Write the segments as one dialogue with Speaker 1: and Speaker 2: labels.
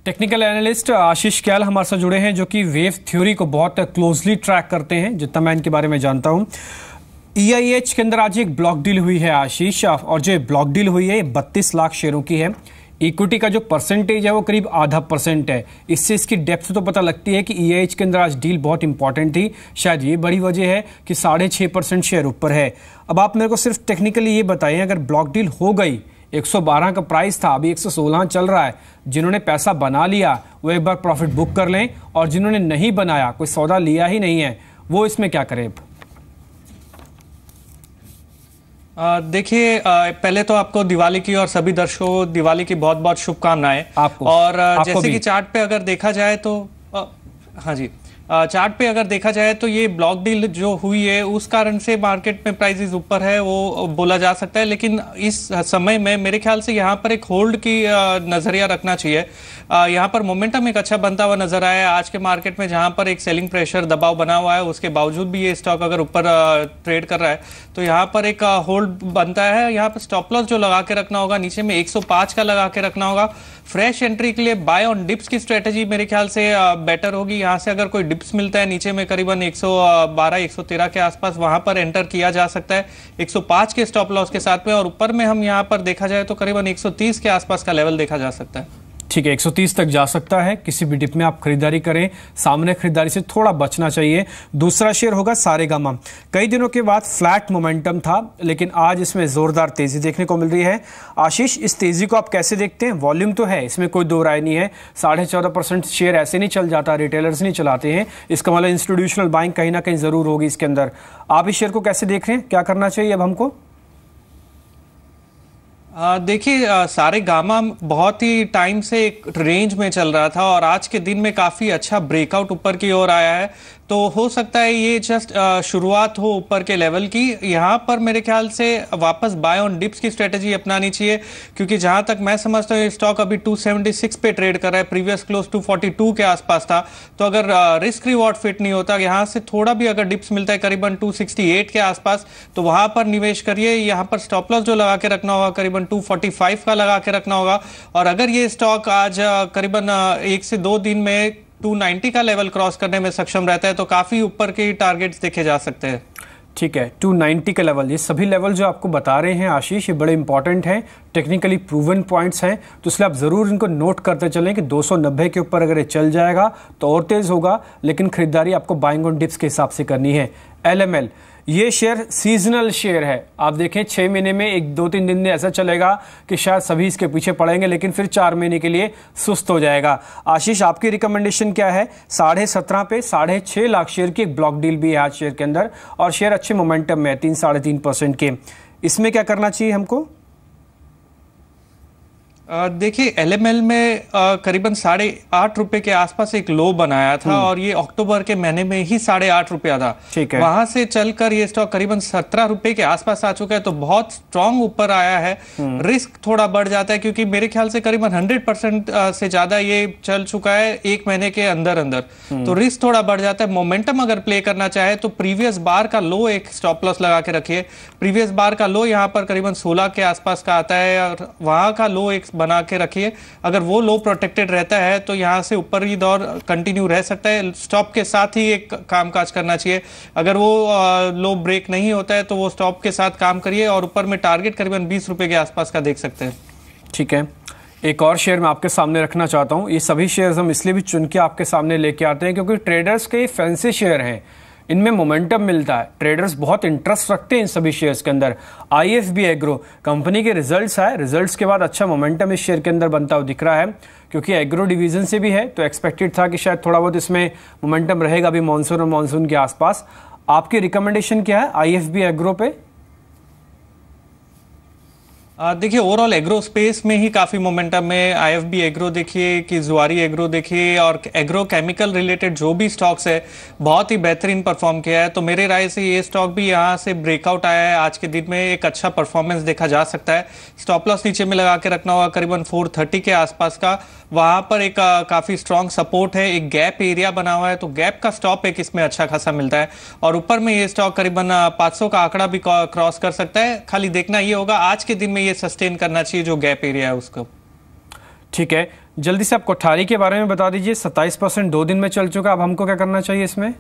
Speaker 1: Technical analyst आशीष क्याल हमारे साथ जुड़े हैं, जो कि वेव थ्योरी को बहुत क्लोजली ट्रैक करते हैं, जितना मैं इनके बारे में जानता हूं। EIH के अंदर आज एक ब्लॉक डील हुई है आशीष, और जो ब्लॉक डील हुई है 32 लाख शेयरों की है। इक्विटी का जो परसेंटेज है वो करीब 0.5% है। इससे इसकी डेप्थ तो पता लगती है कि EIH के अंदर आज डील बहुत इंपॉर्टेंट थी। शायद ये बड़ी वजह है कि 6.5% शेयर ऊपर है। अब आप मेरे को सिर्फ टेक्निकली ये बताइए, अगर ब्लॉक डील हो गई, 112 का प्राइस था, अभी 116 चल रहा है, जिन्होंने पैसा बना लिया वो एक बार प्रॉफिट बुक कर लें, और जिन्होंने नहीं बनाया, कोई सौदा लिया ही नहीं है, वो इसमें क्या करें?
Speaker 2: देखिए, पहले तो आपको दिवाली की और सभी दर्शकों को दिवाली की बहुत बहुत शुभकामनाएं। और जैसे कि चार्ट पे अगर देखा जाए तो हाँ जी, चार्ट पे अगर देखा जाए तो ये ब्लॉक डील जो हुई है उस कारण से मार्केट में प्राइसेस ऊपर है, वो बोला जा सकता है। लेकिन इस समय में मेरे ख्याल से यहाँ पर एक होल्ड की नजरिया रखना चाहिए। यहाँ पर मोमेंटम एक अच्छा बनता हुआ नजर आया आज के मार्केट में, जहाँ पर एक सेलिंग प्रेशर दबाव बना हुआ है। उसके बावजूद भी ये स्टॉक अगर ऊपर ट्रेड कर रहा है तो यहाँ पर एक होल्ड बनता है। यहाँ पर स्टॉप लॉस जो लगा के रखना होगा नीचे में 105 का लगा के रखना होगा। फ्रेश एंट्री के लिए बाय ऑन डिप्स की स्ट्रेटेजी मेरे ख्याल से बेटर होगी। यहाँ से अगर कोई डिप्स मिलता है नीचे में करीबन 112 113 के आसपास, वहां पर एंटर किया जा सकता है 105 के स्टॉप लॉस के साथ में। और ऊपर में हम यहाँ पर देखा जाए तो करीबन 130 के आसपास का लेवल देखा जा सकता है।
Speaker 1: ठीक है, 130 तक जा सकता है। किसी भी डिप में आप खरीदारी करें, सामने खरीदारी से थोड़ा बचना चाहिए। दूसरा शेयर होगा सारेगामा। कई दिनों के बाद फ्लैट मोमेंटम था, लेकिन आज इसमें जोरदार तेजी देखने को मिल रही है। आशीष, इस तेजी को आप कैसे देखते हैं? वॉल्यूम तो है, इसमें कोई दो राय नहीं है। 14.5% शेयर ऐसे नहीं चल जाता, रिटेलर्स नहीं चलाते हैं। इसका मतलब इंस्टीट्यूशनल बाइंग कहीं ना कहीं जरूर होगी इसके अंदर। आप इस शेयर को कैसे देख रहे हैं? क्या करना चाहिए अब हमको?
Speaker 2: देखिए, सारेगामा बहुत ही टाइम से एक रेंज में चल रहा था और आज के दिन में काफी अच्छा ब्रेकआउट ऊपर की ओर आया है। तो हो सकता है ये जस्ट शुरुआत हो ऊपर के लेवल की। यहाँ पर मेरे ख्याल से वापस बाय ऑन डिप्स की स्ट्रेटेजी अपनानी चाहिए, क्योंकि जहां तक मैं समझता हूँ स्टॉक अभी 276 पे ट्रेड कर रहा है। प्रीवियस क्लोज 242 के आसपास था। तो अगर रिस्क रिवॉर्ड फिट नहीं होता, यहाँ से थोड़ा भी अगर डिप्स मिलता है करीबन 268 के आसपास, तो वहां पर निवेश करिए। यहाँ पर स्टॉप लॉस जो लगा के रखना होगा करीबन 245 का लगा के रखना होगा। और अगर ये स्टॉक आज करीबन 1 से 2 दिन में 290 का लेवल क्रॉस करने में सक्षम रहता है तो काफी ऊपर के टारगेट्स देखे जा सकते हैं।
Speaker 1: ठीक है, 290 का लेवल, ये सभी लेवल जो आपको बता रहे हैं आशीष, ये बड़े इंपॉर्टेंट हैं, टेक्निकली प्रूवन पॉइंट्स हैं। तो इसलिए आप जरूर इनको नोट करते चलें कि 290 के ऊपर अगर ये चल जाएगा तो और तेज होगा, लेकिन खरीदारी आपको बाइंग ऑन डिप्स के हिसाब से करनी है। LML, ये शेयर सीजनल शेयर है। आप देखें 6 महीने में 1-2-3 दिन ऐसा चलेगा कि शायद सभी इसके पीछे पड़ेंगे, लेकिन फिर 4 महीने के लिए सुस्त हो जाएगा। आशीष, आपकी रिकमेंडेशन क्या है? 17.5 पे 6.5 लाख शेयर की एक ब्लॉक डील भी है आज शेयर के अंदर, और शेयर अच्छे मोमेंटम में है 3-3.5% के। इसमें क्या करना चाहिए हमको?
Speaker 2: देखिए, LML में करीबन 8.5 रुपए के आसपास एक लो बनाया था और ये अक्टूबर के महीने में ही 8.5 रुपया था।
Speaker 1: ठीक है,
Speaker 2: वहां से चलकर ये स्टॉक करीबन 17 रुपए के आसपास आ चुका है, तो बहुत स्ट्रांग ऊपर आया है। रिस्क थोड़ा बढ़ जाता है, क्योंकि मेरे ख्याल से करीबन 100% से ज्यादा ये चल चुका है 1 महीने के अंदर अंदर। तो रिस्क थोड़ा बढ़ जाता है। मोमेंटम अगर प्ले करना चाहे तो प्रीवियस बार का लो एक स्टॉप लॉस लगा के रखिए। प्रीवियस बार का लो यहाँ पर करीबन 16 के आसपास का आता है, और वहां का लो एक बना के रखिए। अगर वो लो प्रोटेक्टेड रहता है तो यहां से ऊपर ही दौर कंटिन्यू रह सकता है। स्टॉप के साथ ही एक कामकाज करना चाहिए। अगर वो लो ब्रेक नहीं होता है तो वो स्टॉप के साथ काम करिए, और ऊपर में टारगेट करीबन 20 रुपए के आसपास का देख सकते हैं।
Speaker 1: ठीक है, एक और शेयर मैं आपके सामने रखना चाहता हूं। ये सभी शेयर्स हम इसलिए भी चुन के आपके सामने लेके आते हैं क्योंकि ट्रेडर्स के फैंसी शेयर हैं, इनमें मोमेंटम मिलता है। ट्रेडर्स बहुत इंटरेस्ट रखते हैं इन सभी शेयर्स के अंदर। IFB एग्रो कंपनी के रिजल्ट्स आए, रिजल्ट्स के बाद अच्छा मोमेंटम इस शेयर के अंदर बनता हुआ दिख रहा है, क्योंकि एग्रो डिवीजन से भी है, तो एक्सपेक्टेड था कि शायद थोड़ा बहुत इसमें मोमेंटम रहेगा अभी मानसून और मानसून के आसपास। आपकी रिकमेंडेशन क्या है IFB एग्रो पे?
Speaker 2: देखिए, ओवरऑल एग्रो स्पेस में ही काफी मोमेंटम है। IFB एग्रो देखिए कि जुआरी एग्रो देखिए, और एग्रो केमिकल रिलेटेड जो भी स्टॉक्स है बहुत ही बेहतरीन परफॉर्म किया है। तो मेरे राय से ये स्टॉक भी यहाँ से ब्रेकआउट आया है। आज के दिन में एक अच्छा परफॉर्मेंस देखा जा सकता है। स्टॉप लॉस नीचे में लगा के रखना होगा करीबन 430 के आसपास का। वहां पर एक काफी स्ट्रॉन्ग सपोर्ट है, एक गैप एरिया बना हुआ है, तो गैप का स्टॉप एक इसमें अच्छा खासा मिलता है। और ऊपर में ये स्टॉक करीबन 500 का आंकड़ा भी क्रॉस कर सकता है। खाली देखना ये होगा आज के दिन में ये सस्टेन करना चाहिए जो गैप एरिया है उसको।
Speaker 1: ठीक है, जल्दी से आप कोठारी के बारे में बता दीजिए। 27% 2 दिन में चल चुका, अब हमको क्या करना चाहिए इसमें?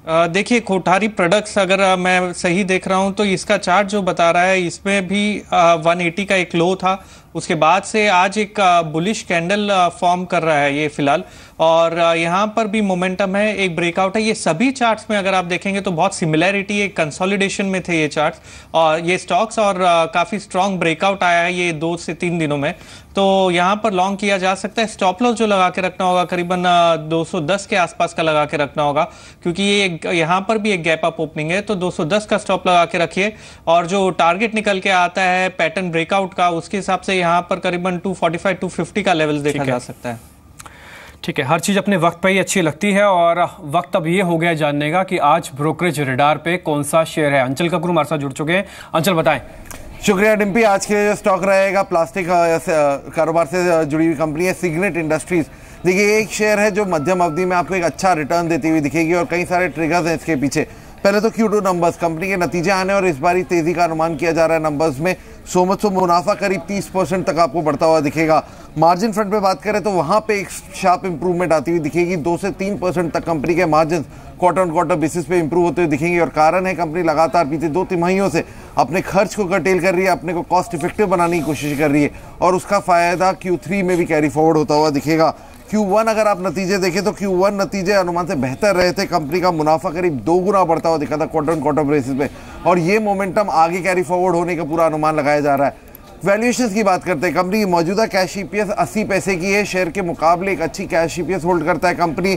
Speaker 2: देखिए, कोठारी प्रोडक्ट्स अगर मैं सही देख रहा हूं तो इसका चार्ट जो बता रहा है इसमें भी 180 का एक लो था, उसके बाद से आज एक बुलिश कैंडल फॉर्म कर रहा है ये फिलहाल, और यहाँ पर भी मोमेंटम है, एक ब्रेकआउट है। ये सभी चार्ट्स में अगर आप देखेंगे तो बहुत सिमिलैरिटी, एक कंसोलिडेशन में थे ये चार्ट्स और ये स्टॉक्स, और काफी स्ट्रॉन्ग ब्रेकआउट आया है ये 2 से 3 दिनों में। तो यहाँ पर लॉन्ग किया जा सकता है। स्टॉप लॉस जो लगा के रखना होगा करीबन 210 के आसपास का लगा के रखना होगा, क्योंकि ये यहाँ पर भी एक गैप अप ओपनिंग है, तो 210 का स्टॉप लगा के रखिए। और जो टारगेट निकल के आता है पैटर्न ब्रेकआउट का, उसके हिसाब से यहाँ पर करीबन 245 250 का लेवल देखा जा सकता है।
Speaker 1: ठीक है, हर चीज अपने वक्त पे ही अच्छी लगती है, और वक्त अब ये हो गया जानने का कि आज ब्रोकरेज रडार पे कौन सा शेयर है। अंचल कपूर हमारे साथ जुड़ चुके हैं। अंचल, बताएं।
Speaker 3: शुक्रिया डिम्पी। आज के जो स्टॉक रहेगा प्लास्टिक कारोबार से जुड़ी हुई कंपनी है सिग्नेट इंडस्ट्रीज। देखिए, एक शेयर है जो मध्यम अवधि में आपको एक अच्छा रिटर्न देती हुई दिखेगी, और कई सारे ट्रिगर्स हैं इसके पीछे। पहले तो Q2 नंबर्स, कंपनी के नतीजे आने और इस बारी तेजी का अनुमान किया जा रहा है नंबर्स में। सो मुनाफा करीब 30% तक आपको बढ़ता हुआ दिखेगा। मार्जिन फ्रंट पे बात करें तो वहां पे एक शार्प इंप्रूवमेंट आती हुई दिखेगी। 2 से 3% तक कंपनी के margin quarter on quarter basis पे इंप्रूव होते हुए दिखेंगे, और कारण है कंपनी लगातार बीते 2 तिमाहियों से अपने खर्च को कर्टेल कर रही है, अपने को कॉस्ट इफेक्टिव बनाने की कोशिश कर रही है, और उसका फायदा Q3 में भी कैरी फॉरवर्ड होता हुआ दिखेगा। Q1 अगर आप नतीजे देखें तो Q1 नतीजे अनुमान से बेहतर रहे थे। कंपनी का मुनाफा करीब 2 गुना बढ़ता हुआ दिखा था क्वार्टर ऑन क्वार्टर बेसिस पे, और ये मोमेंटम आगे कैरी फॉरवर्ड होने का पूरा अनुमान लगाया जा रहा है। वैल्यूएशंस की बात करते हैं, कंपनी की मौजूदा कैश ईपीएस 80 पैसे की है। शेयर के मुकाबले एक अच्छी कैश ईपीएस होल्ड करता है कंपनी।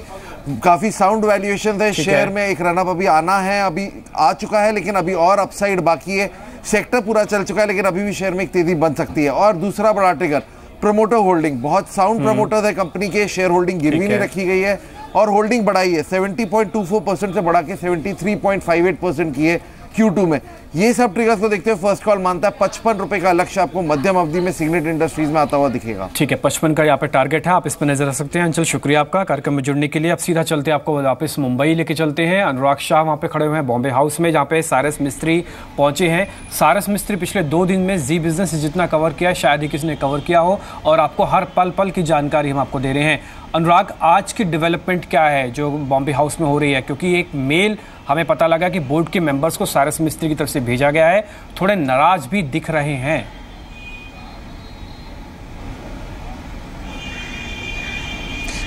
Speaker 3: काफ़ी साउंड वैल्यूएशन है। शेयर में एक रनअप अभी आना है, अभी आ चुका है, लेकिन अभी और अपसाइड बाकी है। सेक्टर पूरा चल चुका है, लेकिन अभी भी शेयर में एक तेजी बन सकती है। और दूसरा बड़ा ट्रिगर, प्रमोटर होल्डिंग। बहुत साउंड प्रमोटर्स है कंपनी के, शेयर होल्डिंग गिरवी नहीं रखी गई है, और होल्डिंग बढ़ाई है। 70.24% से बढ़ा के 73.58% की है Q2 में। ये सब ट्रिगर्स को देखते हुए फर्स्ट कॉल मानता है 55 रुपए का लक्ष्य आपको मध्यम अवधि में सिग्नेट इंडस्ट्रीज में आता हुआ दिखेगा।
Speaker 1: ठीक है, 55 का यहाँ पे टारगेट है, आप इस पर नजर रख सकते हैं। अंचल, शुक्रिया आपका कार्यक्रम में जुड़ने के लिए। अब सीधा चलते हैं, आपको वापस मुंबई लेके चलते हैं। अनुराग शाह वहाँ पे खड़े हुए हैं बॉम्बे हाउस में, जहाँ पे सारस मिस्त्री पहुंचे हैं। सारस मिस्त्री पिछले 2 दिन में जी बिजनेस जितना कवर किया है शायद ही किसी ने कवर किया हो, और आपको हर पल पल की जानकारी हम आपको दे रहे हैं। अनुराग, आज की डेवलपमेंट क्या है जो बॉम्बे हाउस में हो रही है? क्योंकि एक मेल हमें पता लगा कि बोर्ड के मेंबर्स को सारस मिस्त्री की तरफ से भेजा गया है, थोड़े नाराज भी दिख रहे हैं।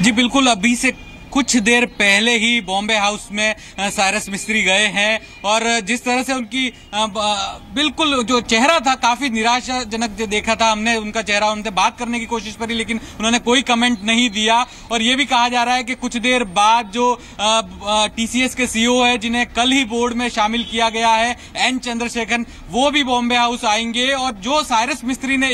Speaker 4: जी बिल्कुल, अभी से कुछ देर पहले ही बॉम्बे हाउस में सारस मिस्त्री गए हैं, और जिस तरह से उनकी बिल्कुल जो चेहरा था काफी निराशाजनक देखा था हमने उनका चेहरा। उनसे बात करने की कोशिश करी, लेकिन उन्होंने कोई कमेंट नहीं दिया। और ये भी कहा जा रहा है कि कुछ देर बाद जो TCS के CEO है, जिन्हें कल ही बोर्ड में शामिल किया गया है, N चंद्रशेखर, वो भी बॉम्बे हाउस आएंगे। और जो सारस मिस्त्री ने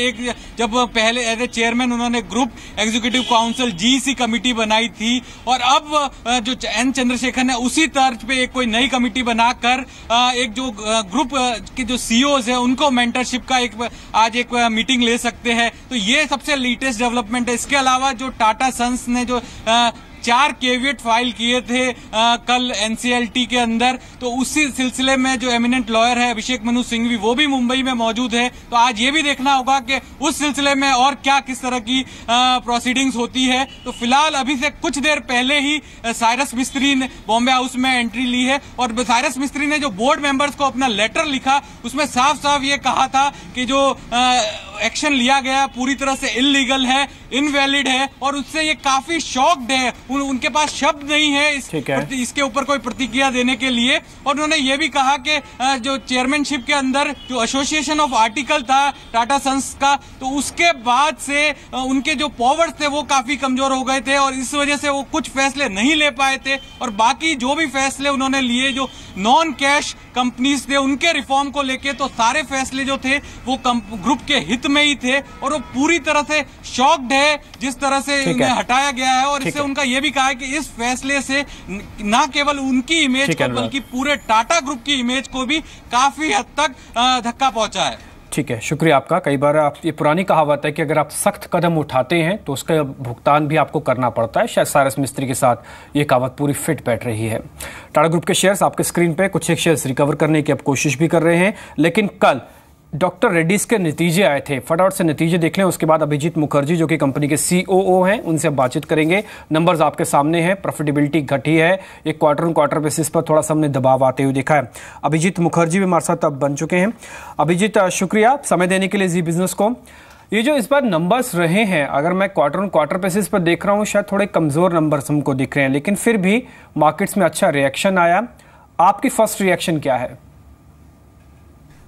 Speaker 4: जब पहले एज ए चेयरमैन उन्होंने group executive council GEC committee बनाई थी, और अब जो N चंद्रशेखर ने उसी तर्ज पे एक कोई नई कमेटी बनाकर एक जो ग्रुप के जो CEOs हैं उनको मेंटरशिप का आज एक मीटिंग ले सकते हैं। तो ये सबसे लेटेस्ट डेवलपमेंट है। इसके अलावा जो टाटा सन्स ने जो 4 केविएट फाइल किए थे कल NCLT के अंदर, तो उसी सिलसिले में जो एमिनेंट लॉयर है अभिषेक मनु सिंघवी, वो भी मुंबई में मौजूद है। तो आज ये भी देखना होगा कि उस सिलसिले में और क्या किस तरह की प्रोसीडिंग्स होती है। तो फिलहाल अभी से कुछ देर पहले ही सारस मिस्त्री ने बॉम्बे हाउस में एंट्री ली है, और सारस मिस्त्री ने जो बोर्ड मेंबर्स को अपना लेटर लिखा उसमें साफ साफ ये कहा था कि जो एक्शन लिया गया पूरी तरह से इलीगल है, इनवैलिड है, और उससे ये काफी शॉक्ड है। उनके पास शब्द नहीं है इसके ऊपर कोई प्रतिक्रिया देने के लिए। और उन्होंने ये भी कहा कि जो चेयरमैनशिप के अंदर जो एसोसिएशन ऑफ आर्टिकल था टाटा सन्स का, तो उसके बाद से उनके जो पावर्स थे वो काफी कमजोर हो गए थे, और इस वजह से वो कुछ फैसले नहीं ले पाए थे। और बाकी जो भी फैसले उन्होंने लिए जो नॉन कैश कंपनीज थे उनके रिफॉर्म को लेके, तो सारे फैसले जो थे वो ग्रुप के हित में ही थे, और वो पूरी तरह से शॉक्ड है जिस तरह से इन्हें हटाया गया है। और इससे उनका ये भी कहा है कि इस फैसले से न केवल उनकी इमेज को बल्कि पूरे टाटा ग्रुप की इमेज को भी काफी हद तक धक्का पहुंचा है।
Speaker 1: ठीक है, शुक्रिया आपका। कई बार ये पुरानी कहावत है कि अगर आप सख्त कदम उठाते हैं तो उसका भुगतान भी आपको करना पड़ता है। शायद सारस मिस्त्री के साथ ये कहावत पूरी फिट बैठ रही है। टाटा ग्रुप के शेयर्स आपके स्क्रीन पे, कुछ एक शेयर्स रिकवर करने की आप कोशिश भी कर रहे हैं, लेकिन कल डॉक्टर रेड्डीज के नतीजे आए थे, फटाफट से नतीजे देख लें, उसके बाद अभिजीत मुखर्जी जो कि कंपनी के COO हैं उनसे बातचीत करेंगे। नंबर्स आपके सामने हैं, प्रॉफिटेबिलिटी घटी है, एक क्वार्टर ऑन क्वार्टर बेसिस पर थोड़ा सा हमने दबाव आते हुए देखा है। अभिजीत मुखर्जी भी हमारे साथ अब बन चुके हैं। अभिजीत शुक्रिया समय देने के लिए जी बिजनेस को। ये जो इस बार नंबर्स रहे हैं, अगर मैं क्वार्टर ऑन क्वार्टर बेसिस पर देख रहा हूँ, शायद थोड़े कमजोर नंबर्स हमको दिख रहे हैं, लेकिन फिर भी मार्केट्स में अच्छा रिएक्शन आया। आपकी फर्स्ट रिएक्शन क्या है?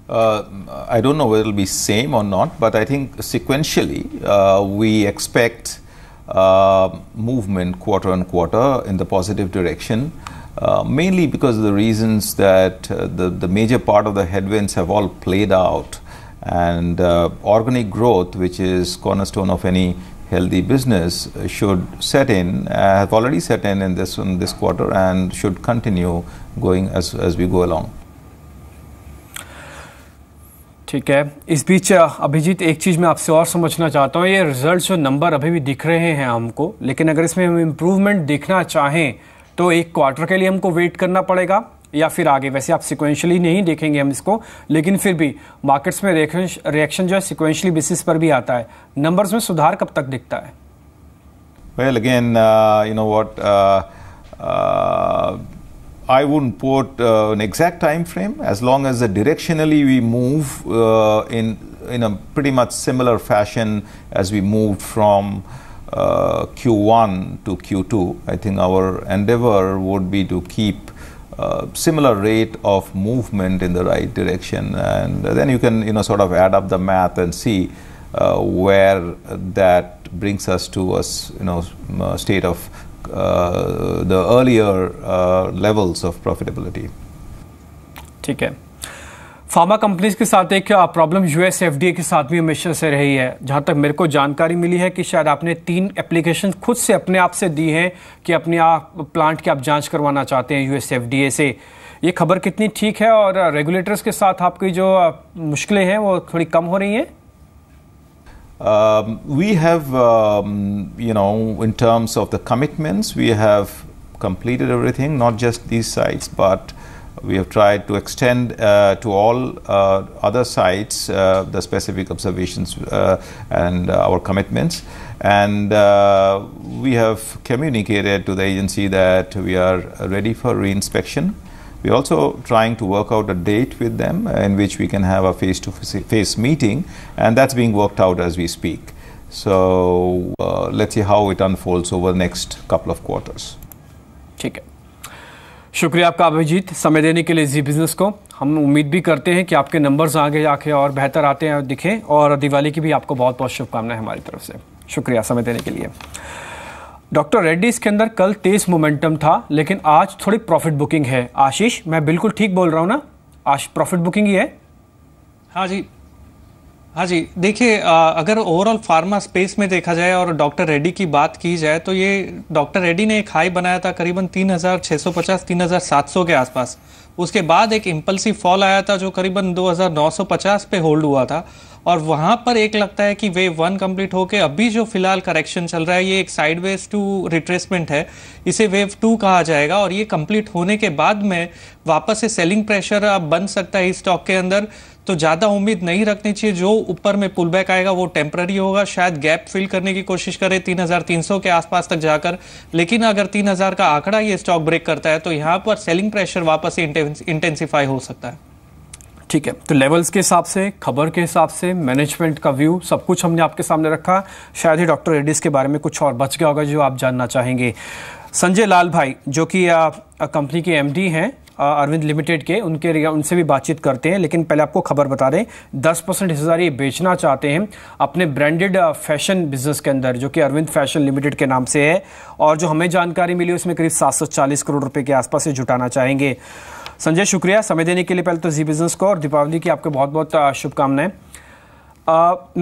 Speaker 5: I don't know whether it will be same or not, but I think sequentially we expect movement quarter on quarter in the positive direction, mainly because of the reasons that the major part of the headwinds have all played out, and organic growth, which is cornerstone of any healthy business, should set in, have already set in this quarter, and should continue going as we go along.
Speaker 1: ठीक है। इस बीच अभिजीत एक चीज़ मैं आपसे और समझना चाहता हूँ, ये रिजल्ट जो नंबर अभी भी दिख रहे हैं हमको, लेकिन अगर इसमें हम इम्प्रूवमेंट देखना चाहें तो एक क्वार्टर के लिए हमको वेट करना पड़ेगा या फिर आगे? वैसे आप सिक्वेंशली नहीं देखेंगे हम इसको, लेकिन फिर भी मार्केट्स में रिएक्शन जो है सिक्वेंशली बेसिस पर भी आता है। नंबर्स में सुधार कब तक दिखता है?
Speaker 5: Well, again, you know what, I wouldn't put an exact time frame, as long as directionally we move in a pretty much similar fashion as we moved from Q1 to Q2. I think our endeavor would be to keep similar rate of movement in the right direction, and then you can sort of add up the math and see where that brings us to a state of the earlier levels of profitability.
Speaker 1: ठीक है। Pharma companies के साथ एक problem US FDA के साथ भी हमेशा से रही है। जहां तक मेरे को जानकारी मिली है कि शायद आपने 3 एप्लीकेशन खुद से अपने आप से दी हैं कि अपने आप प्लांट की आप जांच करवाना चाहते हैं US FDA से। ये खबर कितनी ठीक है और रेगुलेटर्स के साथ आपकी जो मुश्किलें हैं वो थोड़ी कम हो रही हैं?
Speaker 5: We have, in terms of the commitments, we have completed everything, not just these sites, but we have tried to extend to all other sites the specific observations and our commitments. And we have communicated to the agency that we are ready for reinspection. We are also trying to work out a date with them in which we can have a face-to-face meeting, and that's being worked out as we speak. So let's see how it unfolds over the next couple of quarters.
Speaker 1: ठीक है, शुक्रिया आपका अभिजीत समय देने के लिए जी business को। हम उम्मीद भी करते हैं कि आपके नंबर्स आगे जाके और बेहतर आते हैं दिखें, और दिवाली की भी आपको बहुत बहुत शुभकामनाएं हमारी तरफ से। शुक्रिया समय देने के लिए। डॉक्टर रेड्डीज के अंदर कल तेज मोमेंटम था, लेकिन आज थोड़ी प्रॉफिट बुकिंग है। आशीष, मैं बिल्कुल ठीक बोल रहा हूँ ना? आज प्रॉफिट बुकिंग ही है?
Speaker 2: हाँ जी, देखिए अगर ओवरऑल फार्मा स्पेस में देखा जाए और डॉक्टर रेड्डी की बात की जाए तो ये डॉक्टर रेड्डी ने एक हाई बनाया था करीबन 3650 3700 के आसपास। उसके बाद एक इम्पल्सिव फॉल आया था जो करीबन 2950 पे होल्ड हुआ था, और वहां पर एक लगता है कि वेव 1 कंप्लीट होके अभी जो फिलहाल करेक्शन चल रहा है ये एक साइडवेज टू रिट्रेसमेंट है, इसे वेव 2 कहा जाएगा। और ये कंप्लीट होने के बाद में वापस से सेलिंग प्रेशर अब बन सकता है इस स्टॉक के अंदर, तो ज़्यादा उम्मीद नहीं रखनी चाहिए। जो ऊपर में पुल बैक आएगा वो टेम्पररी होगा, शायद गैप फिल करने की कोशिश करे 3300 के आसपास तक जाकर, लेकिन अगर 3000 का आंकड़ा ये स्टॉक ब्रेक करता है तो यहाँ पर सेलिंग प्रेशर वापस से इंटेंसिफाई हो सकता है।
Speaker 1: ठीक है, तो लेवल्स के हिसाब से, खबर के हिसाब से, मैनेजमेंट का व्यू, सब कुछ हमने आपके सामने रखा। शायद ही डॉक्टर रेड्डीज के बारे में कुछ और बच गया होगा जो आप जानना चाहेंगे। संजय लाल भाई जो कि कंपनी के MD हैं अरविंद लिमिटेड के, उनसे भी बातचीत करते हैं, लेकिन पहले आपको खबर बता दें 10% हिस्सेदारी ये बेचना चाहते हैं अपने ब्रांडेड फैशन बिजनेस के अंदर जो कि अरविंद फैशन लिमिटेड के नाम से है, और जो हमें जानकारी मिली उसमें करीब 740 करोड़ रुपए के आसपास से जुटाना चाहेंगे। संजय, शुक्रिया समय देने के लिए पहले तो जी बिजनेस को, और दीपावली की आपको बहुत बहुत शुभकामनाएं।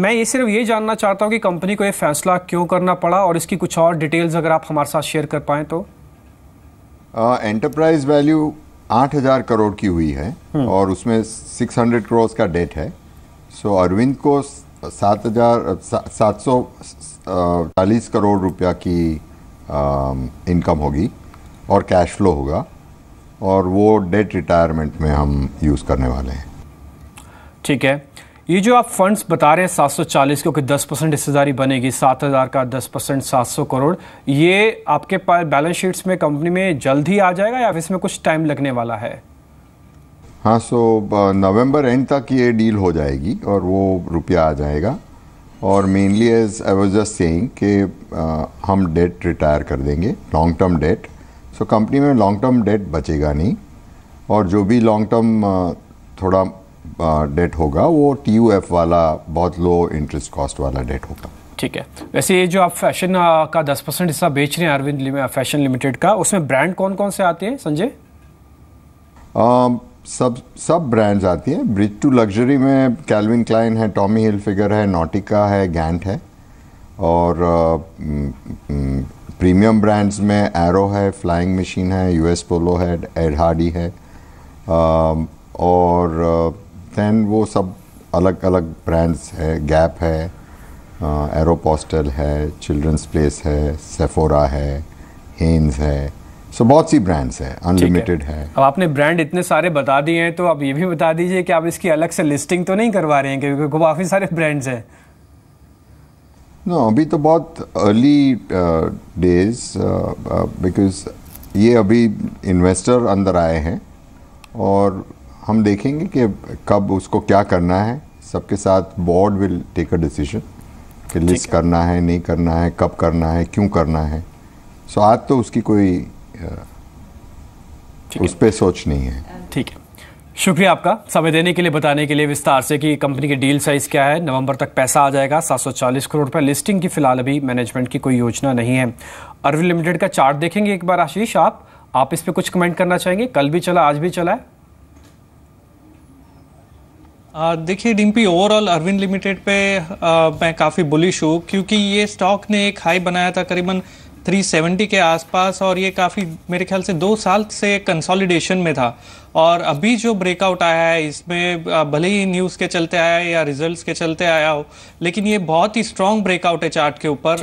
Speaker 1: मैं ये सिर्फ ये जानना चाहता हूँ कि कंपनी को ये फैसला क्यों करना पड़ा, और इसकी कुछ और डिटेल्स अगर आप हमारे साथ शेयर कर पाएं तो।
Speaker 6: एंटरप्राइज वैल्यू 8000 करोड़ की हुई है और उसमें 600 करोड़ का डेट है। सो अरविंद को 740 करोड़ रुपया की इनकम होगी और कैश फ्लो होगा, और वो डेट रिटायरमेंट में हम यूज़ करने वाले हैं।
Speaker 1: ठीक है, ये जो आप फंड्स बता रहे हैं 740 क्योंकि 10% हिस्सेदारी बनेगी, 7000 का 10% 700 करोड़, ये आपके पास बैलेंस शीट्स में कंपनी में जल्द ही आ जाएगा या इसमें कुछ टाइम लगने वाला है?
Speaker 6: हाँ, सो नवंबर एंड तक ये डील हो जाएगी और वो रुपया आ जाएगा। और mainly as I was just saying कि हम डेट रिटायर कर देंगे, long term debt. So company में लॉन्ग टर्म डेट बचेगा नहीं, और जो भी लॉन्ग टर्म थोड़ा डेट होगा वो TUF वाला बहुत लो इंटरेस्ट कॉस्ट वाला डेट होगा।
Speaker 1: ठीक है। वैसे ये जो आप फैशन का 10% हिस्सा बेच रहे हैं अरविंद फैशन लिमिटेड का, उसमें ब्रांड कौन कौन से आते हैं संजय?
Speaker 6: सब ब्रांड्स आती हैं। ब्रिज टू लग्जरी में कैल्विन क्लाइन है, टॉमी हिलफिगर है, नॉटिका है, गैंट है। और प्रीमियम ब्रांड्स में एरो है, फ्लाइंग मशीन है, US पोलो है, एड हार्डी है। और देन वो सब अलग अलग ब्रांड्स है, गैप है, एरोपोस्टल है, चिल्ड्रंस प्लेस है, सेफोरा है, हेन्स है। सो बहुत सी ब्रांड्स है, अनलिमिटेड है।
Speaker 1: अब आपने ब्रांड इतने सारे बता दिए हैं तो अब ये भी बता दीजिए कि आप इसकी अलग से लिस्टिंग तो नहीं करवा रहे हैं, क्योंकि काफ़ी सारे ब्रांड्स हैं।
Speaker 6: नो, अभी तो बहुत अर्ली डेज, बिकॉज ये अभी इन्वेस्टर अंदर आए हैं और हम देखेंगे कि कब उसको क्या करना है। सबके साथ board will take a decision कि लिस्ट करना है, नहीं करना है, कब करना है, क्यों करना है। सो आज तो उसकी कोई उस पर सोच नहीं है।
Speaker 1: ठीक है, शुक्रिया आपका समय देने के लिए, बताने के लिए विस्तार से कि कंपनी की डील साइज क्या है। नवंबर तक पैसा आ जाएगा 740 करोड़ रुपए। लिस्टिंग की फिलहाल अभी मैनेजमेंट की कोई योजना नहीं है। अरविंद लिमिटेड का चार्ट देखेंगे एक बार आशीष, आप इस पे कुछ कमेंट करना चाहेंगे? कल भी चला, आज भी चला है।
Speaker 2: देखिए डिम्पी, ओवरऑल अरविंद लिमिटेड पे मैं काफ़ी बुलिश हूँ, क्योंकि ये स्टॉक ने एक हाई बनाया था करीबन 370 के आसपास, और ये काफ़ी मेरे ख्याल से 2 साल से कंसोलिडेशन में था। और अभी जो ब्रेकआउट आया है इसमें, भले ही न्यूज़ के चलते आया है या रिजल्ट्स के चलते आया हो, लेकिन ये बहुत ही स्ट्रॉन्ग ब्रेकआउट है चार्ट के ऊपर।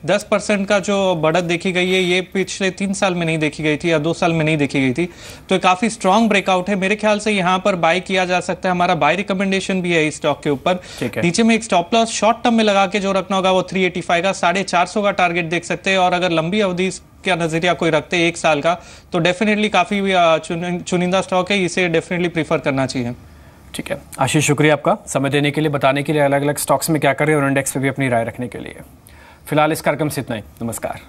Speaker 2: 10% का जो बढ़त देखी गई है ये पिछले 3 साल में नहीं देखी गई थी या 2 साल में नहीं देखी गई थी, तो काफ़ी स्ट्रॉन्ग ब्रेकआउट है। मेरे ख्याल से यहाँ पर बाय किया जा सकता है। हमारा बाय रिकमेंडेशन भी है इस स्टॉक के ऊपर। नीचे में एक स्टॉप लॉस शॉर्ट टर्म में लगा के जो रखना होगा वो 385 का 450 का टारगेट देख सकते हैं। और अगर लंबी अवधि क्या नजरिया कोई रखते हैं 1 साल का, तो डेफिनेटली काफी चुनिंदा स्टॉक है, इसे डेफिनेटली प्रीफर करना चाहिए।
Speaker 1: ठीक है आशीष, शुक्रिया आपका समय देने के लिए, बताने के लिए अलग अलग स्टॉक्स में क्या कर रहे हैं और इंडेक्स पे भी अपनी राय रखने के लिए। फिलहाल इस कार्यक्रम से इतना ही। नमस्कार।